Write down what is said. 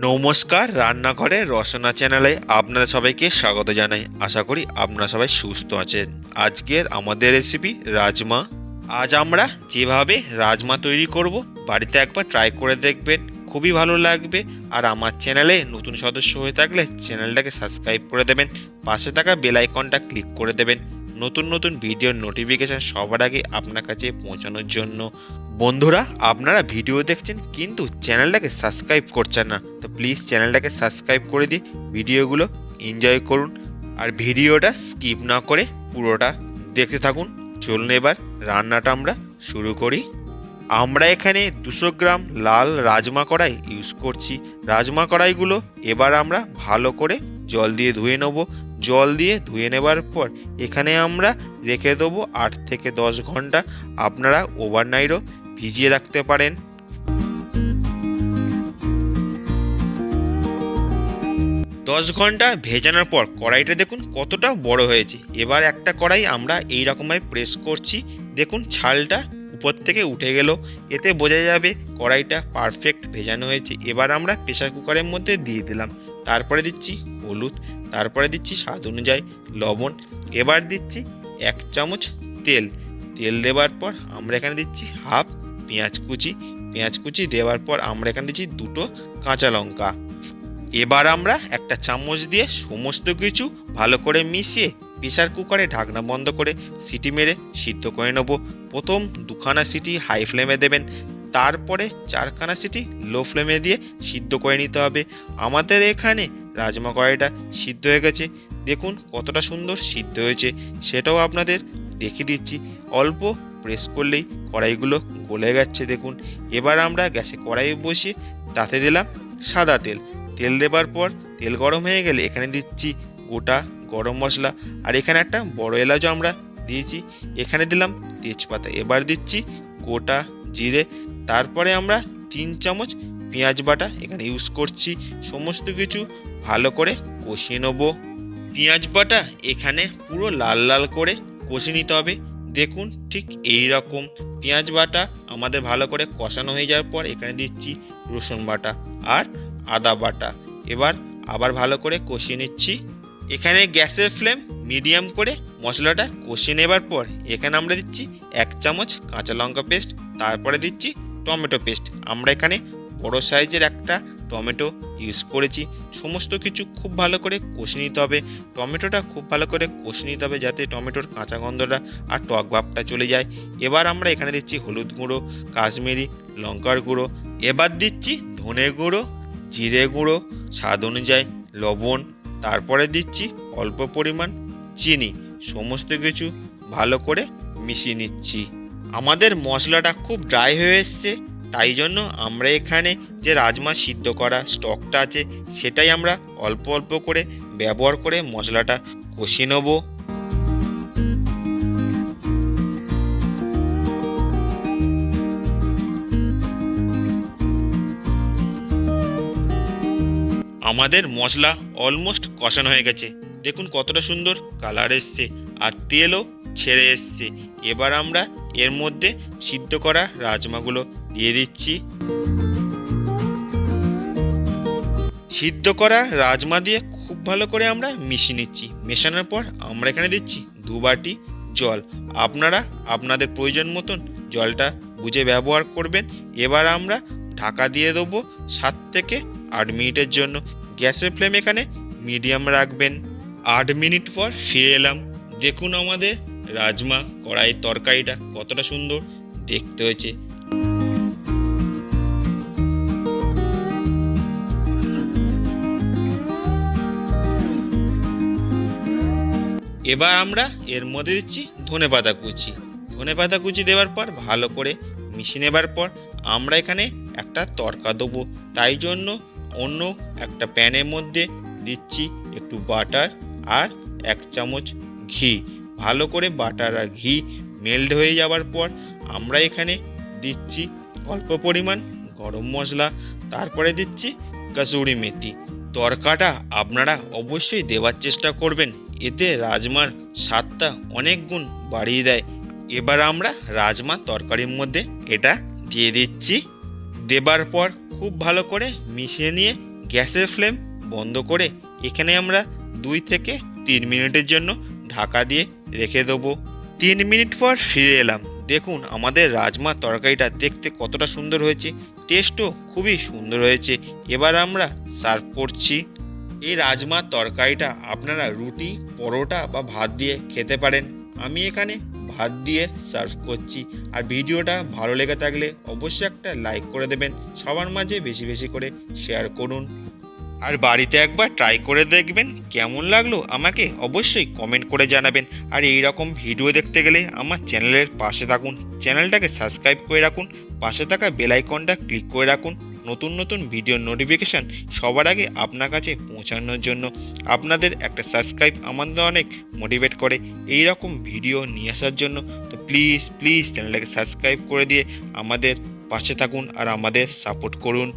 নমস্কার, রান্নাঘরে রসনা চ্যানেলে আপনাদের সবাইকে স্বাগত জানাই। আশা করি আপনারা সবাই সুস্থ আছেন। আজকের আমাদের রেসিপি রাজমা। আজ আমরা যেভাবে রাজমা তৈরি করব বাড়িতে একবার ট্রাই করে দেখবেন, খুবই ভালো লাগবে। আর আমার চ্যানেলে নতুন সদস্য হয়ে থাকলে চ্যানেলটাকে সাবস্ক্রাইব করে দেবেন, পাশে থাকা বেল আইকনটা ক্লিক করে দেবেন নতুন নতুন ভিডিওর নোটিফিকেশান সবার আগে আপনার কাছে পৌঁছানোর জন্য। বন্ধুরা, আপনারা ভিডিও দেখছেন কিন্তু চ্যানেলটাকে সাবস্ক্রাইব করছেন না, তো প্লিজ চ্যানেলটাকে সাবস্ক্রাইব করে দিয়ে ভিডিওগুলো এনজয় করুন। আর ভিডিওটা স্কিপ না করে পুরোটা দেখতে থাকুন। চলুন এবার রান্নাটা আমরা শুরু করি। আমরা এখানে 200 গ্রাম লাল রাজমা কড়াই ইউজ করছি। রাজমা কড়াইগুলো এবার আমরা ভালো করে জল দিয়ে ধুয়ে নেব। জল দিয়ে ধুয়ে নেবার পর এখানে আমরা রেখে দেবো 8 থেকে 10 ঘন্টা। আপনারা ওভারনাইটও ভিজিয়ে রাখতে পারেন। দশ ঘন্টা ভেজানোর পর কড়াইটা দেখুন কতটা বড় হয়েছে। এবার একটা কড়াই আমরা এই রকমভাবে প্রেস করছি, দেখুন ছালটা উপর থেকে উঠে গেল। এতে বোঝা যাবে কড়াইটা পারফেক্ট ভেজানো হয়েছে। এবার আমরা প্রেসার কুকারের মধ্যে দিয়ে দিলাম। তারপরে দিচ্ছি হলুদ, তারপরে দিচ্ছি স্বাদ অনুযায়ী লবণ। এবার দিচ্ছি 1 চামচ তেল। তেল দেওয়ার পর আমরা এখানে দিচ্ছি হাফ পেঁয়াজ কুচি। পেঁয়াজ কুচি দেওয়ার পর আমরা এখানে দিচ্ছি 2টো কাঁচা লঙ্কা। এবার আমরা একটা চামচ দিয়ে সমস্ত কিছু ভালো করে মিশিয়ে প্রেসার কুকারে ঢাকনা বন্ধ করে সিটি মেরে সিদ্ধ করে নেব। প্রথম 2খানা সিটি হাই ফ্লেমে দেবেন, তারপরে 4খানা সিটি লো ফ্লেমে দিয়ে সিদ্ধ করে নিতে হবে। আমাদের এখানে রাজমা কড়াইটা সিদ্ধ হয়ে গেছে, দেখুন কতটা সুন্দর সিদ্ধ হয়েছে সেটাও আপনাদের দেখিয়ে দিচ্ছি। অল্প প্রেস করলেই কড়াইগুলো গলে গেছে দেখুন। এবার আমরা গ্যাসে কড়াই বসিয়ে তাতে দিলাম সাদা তেল। তেল দেবার পর তেল গরম হয়ে গেলে এখানে দিচ্ছি গোটা গরম মশলা, আর এখানে একটা বড় এলাচও আমরা দিয়েছি। এখানে দিলাম তেজপাতা। এবার দিচ্ছি গোটা জিরে। তারপরে আমরা 3 চামচ পেঁয়াজ বাটা এখানে ইউজ করছি। সমস্ত কিছু ভালো করে কষিয়ে নেব। পেঁয়াজ বাটা এখানে পুরো লাল লাল করে কষিয়ে নিতে হবে। দেখুন ঠিক এই রকম পেঁয়াজ বাটা আমাদের ভালো করে কষানো হয়ে যাওয়ার পর এখানে দিচ্ছি রসুন বাটা আর আদা বাটা। এবার আবার ভালো করে কষিয়ে নিচ্ছি। এখানে গ্যাসের ফ্লেম মিডিয়াম করে মশলাটা কষিয়ে নেবার পর এখানে আমরা দিচ্ছি 1 চামচ কাঁচা লঙ্কা পেস্ট, তারপরে দিচ্ছি টমেটো পেস্ট। আমরা এখানে বড় সাইজের একটা টমেটো ইউজ করেছি। সমস্ত কিছু খুব ভালো করে কষিয়ে নিতে হবে। টমেটোটা খুব ভালো করে কষিয়ে নিতে হবে যাতে টমেটোর কাঁচা গন্ধটা আর টক ভাবটা চলে যায়। এবার আমরা এখানে দিচ্ছি হলুদ গুঁড়ো, কাশ্মীরি লঙ্কার গুঁড়ো। এবার দিচ্ছি ধনে গুঁড়ো, জিরে গুঁড়ো, স্বাদ অনুযায়ী লবণ। তারপরে দিচ্ছি অল্প পরিমাণ চিনি। সমস্ত কিছু ভালো করে মিশিয়ে নিচ্ছি। আমাদের মশলাটা খুব ড্রাই হয়ে এসছে, তাই জন্য আমরা এখানে যে রাজমা সিদ্ধ করা স্টকটা আছে সেটাই আমরা অল্প অল্প করে ব্যবহার করে মশলাটা কষিয়ে নেব। আমাদের মশলা অলমোস্ট কষানো হয়ে গেছে, দেখুন কতটা সুন্দর কালার এসছে আর তেলও ছেড়ে এসছে। এবার আমরা এর মধ্যে সিদ্ধ করা রাজমাগুলো দিয়ে দিচ্ছি। সিদ্ধ করা রাজমা দিয়ে খুব ভালো করে আমরা মিশিয়ে নিচ্ছি। মেশানোর পর আমরা এখানে দিচ্ছি 2 বাটি জল। আপনারা আপনাদের প্রয়োজন মতন জলটা বুঝে ব্যবহার করবেন। এবার আমরা ঢাকা দিয়ে দেবো 7 থেকে 8 মিনিটের জন্য। গ্যাসের ফ্লেম এখানে মিডিয়াম রাখবেন। 8 মিনিট পর ফিরে এলাম। দেখুন আমাদের রাজমা কড়াইয়ের তরকারিটা কতটা সুন্দর দেখতে হয়েছে। এবার আমরা এর মধ্যে দিচ্ছি ধনেপাতা কুচি। ধনেপাতা কুচি দেওয়ার পর ভালো করে মিশিয়ে নেবার পর আমরা এখানে একটা তড়কা দেবো। তাই জন্য অন্য একটা প্যানের মধ্যে দিচ্ছি একটু বাটার আর 1 চামচ ঘি। ভালো করে বাটার আর ঘি মেল্ট হয়ে যাওয়ার পর আমরা এখানে দিচ্ছি অল্প পরিমাণ গরম মশলা, তারপরে দিচ্ছি কসুরি মেথি। তড়কাটা আপনারা অবশ্যই দেওয়ার চেষ্টা করবেন, এতে রাজমার স্বাদটা অনেক গুণ বাড়িয়ে দেয়। এবার আমরা রাজমা তরকারির মধ্যে এটা দিয়ে দিচ্ছি। দেবার পর খুব ভালো করে মিশিয়ে নিয়ে গ্যাসের ফ্লেম বন্ধ করে এখানে আমরা 2 থেকে 3 মিনিটের জন্য ঢাকা দিয়ে রেখে দেবো। 3 মিনিট পর ফিরে এলাম। দেখুন আমাদের রাজমা তরকারিটা দেখতে কতটা সুন্দর হয়েছে, টেস্টও খুবই সুন্দর হয়েছে। এবার আমরা সার্ভ করছি। এই রাজমা তরকারিটা আপনারা রুটি, পরোটা বা ভাত দিয়ে খেতে পারেন। আমি এখানে ভাত দিয়ে সার্ভ করছি। আর ভিডিওটা ভালো লেগে থাকলে অবশ্যই একটা লাইক করে দেবেন, সবার মাঝে বেশি বেশি করে শেয়ার করুন। আর বাড়িতে একবার ট্রাই করে দেখবেন, কেমন লাগলো আমাকে অবশ্যই কমেন্ট করে জানাবেন। আর এই রকম ভিডিও দেখতে গেলে আমার চ্যানেলের পাশে থাকুন, চ্যানেলটাকে সাবস্ক্রাইব করে রাখুন, পাশে থাকা বেল আইকনটা ক্লিক করে রাখুন নতুন নতুন ভিডিওর নোটিফিকেশান সবার আগে আপনার কাছে পৌঁছানোর জন্য। আপনাদের একটা সাবস্ক্রাইব আমাদের অনেক মোটিভেট করে এই রকম ভিডিও নিয়ে আসার জন্য। তো প্লিজ প্লিজ চ্যানেলটাকে সাবস্ক্রাইব করে দিয়ে আমাদের পাশে থাকুন আর আমাদের সাপোর্ট করুন।